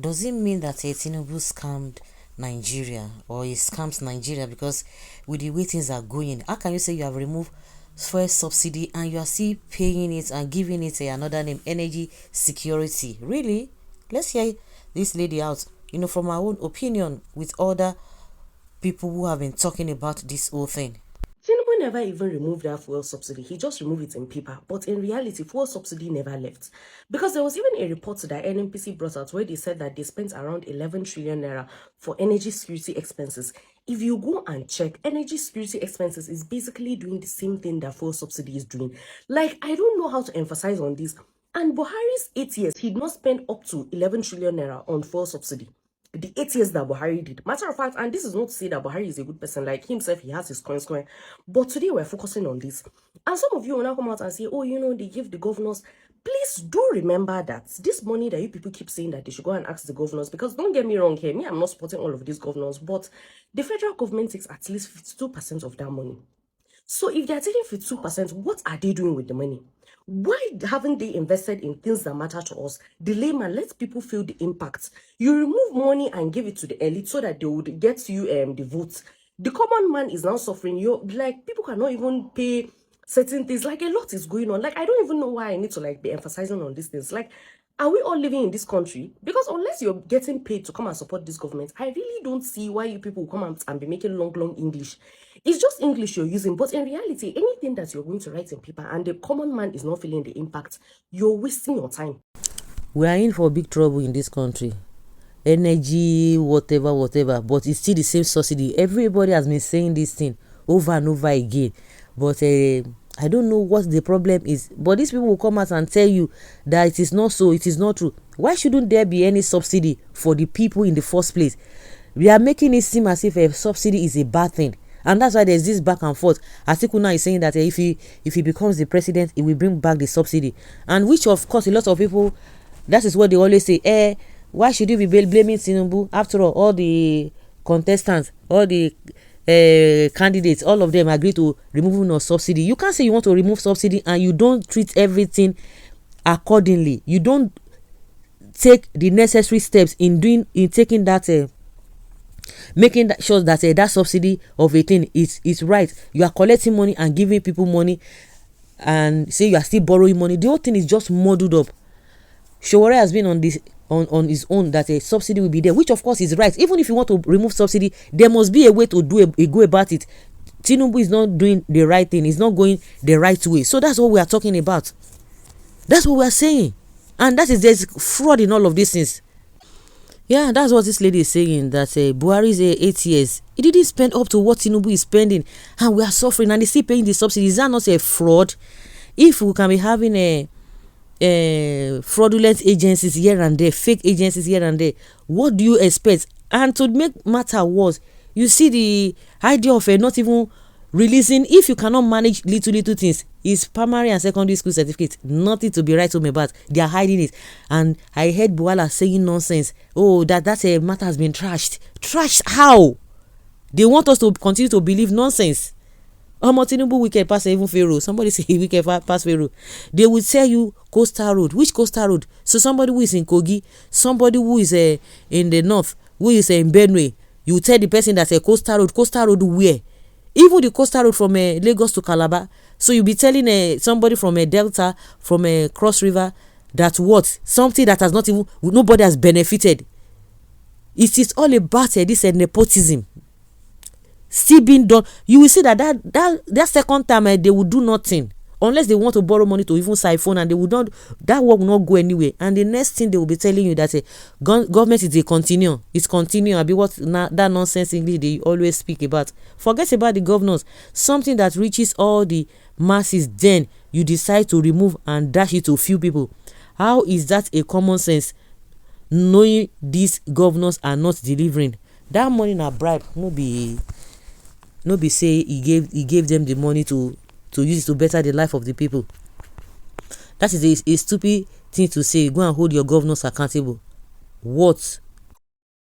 does it mean that Tinubu scammed Nigeria, or he scams Nigeria? Because with the way things are going, how can you say you have removed fuel subsidy and you are still paying it and giving it another name, energy security? Really? Let's hear this lady out, from our own opinion with other people who have been talking about this whole thing. Tinubu never even removed that fuel subsidy. He just removed it in paper. But in reality, fuel subsidy never left. Because there was even a report that NNPC brought out where they said that they spent around 11 trillion naira for energy security expenses. If you go and check, energy security expenses is basically doing the same thing that fuel subsidy is doing. Like, I don't know how to emphasize on this. And Buhari's 8 years, he did not spend up to 11 trillion naira on fuel subsidy. The 8 years that Buhari did. Matter of fact, and this is not to say that Buhari is a good person, like himself, he has his coins. But today we're focusing on this. And some of you will now come out and say, oh, they give the governors. Please do remember that this money that you people keep saying that they should go and ask the governors, because don't get me wrong here, I'm not supporting all of these governors, but the federal government takes at least 52% of that money. So if they're taking 52%, what are they doing with the money? Why haven't they invested in things that matter to us? The layman, let people feel the impact. You remove money and give it to the elite so that they would get you the votes. The common man is now suffering. People cannot even pay certain things. Like, a lot is going on. Like, I don't even know why I need to be emphasizing on these things. Like, are we all living in this country? Because unless you're getting paid to come and support this government, I really don't see why you people will come out and be making long English. It's just English you're using, but in reality, anything that you're going to write in paper and the common man is not feeling the impact, you're wasting your time. We are in for big trouble in this country. Energy, whatever, but it's still the same subsidy. Everybody has been saying this thing over and over again, but I don't know what the problem is. But these people will come out and tell you that it is not so, it is not true. Why shouldn't there be any subsidy for the people in the first place? We are making it seem as if a subsidy is a bad thing. And that's why there's this back and forth. Atiku now is saying that if he becomes the president, he will bring back the subsidy. And which, of course, a lot of people, that is what they always say. Why should you be blaming Tinubu? After all the contestants, all the candidates, all of them agree to removing of subsidy. You can't say you want to remove subsidy and you don't treat everything accordingly. You don't take the necessary steps in taking that making that sure that that subsidy of a thing is right. You are collecting money and giving people money and say you are still borrowing money. The whole thing is just muddled up. Showore has been on this on his own that a subsidy will be there, which of course is right. Even if you want to remove subsidy, there must be a way to go about it. Tinubu is not doing the right thing. He's not going the right way. So that's what we are talking about. That's what we are saying. And there's fraud in all of these things. Yeah, that's what this lady is saying, that Buhari's 8 years, he didn't spend up to what Tinubu is spending, and we are suffering, and he's still paying the subsidy. Is that not a fraud? If we can be having fraudulent agencies here and there, fake agencies here and there, what do you expect? And to make matter worse, you see the idea of not even releasing, if you cannot manage little things, is primary and secondary school certificate, nothing to be right home about. They are hiding it. And I heard Buala saying nonsense. Oh, that matter has been trashed. Trashed how? They want us to continue to believe nonsense. Tinubu wicked pass even Pharaoh. Somebody say wicked pass Pharaoh. They will tell you coastal road. Which coastal road? So somebody who is in Kogi, somebody who is in the north, who is in Benue, you tell the person that's a coastal road. Coastal road where? Even the coastal road from Lagos to Calabar. So you'll be telling somebody from a Delta, from a Cross River, that what? Something that has not even, nobody has benefited. It is all about this nepotism still being done. You will see that second time they will do nothing unless they want to borrow money to even siphon, and they will not, that work will not go anywhere. And the next thing they will be telling you that government is a continue. It's continue. Abi what that nonsense English they always speak about. Forget about the governors. Something that reaches all the masses, then you decide to remove and dash it to few people. How is that a common sense, knowing these governors are not delivering? That money na bribe. No be say he gave them the money to use it to better the life of the people. That is a stupid thing to say. Go and hold your governors accountable. What?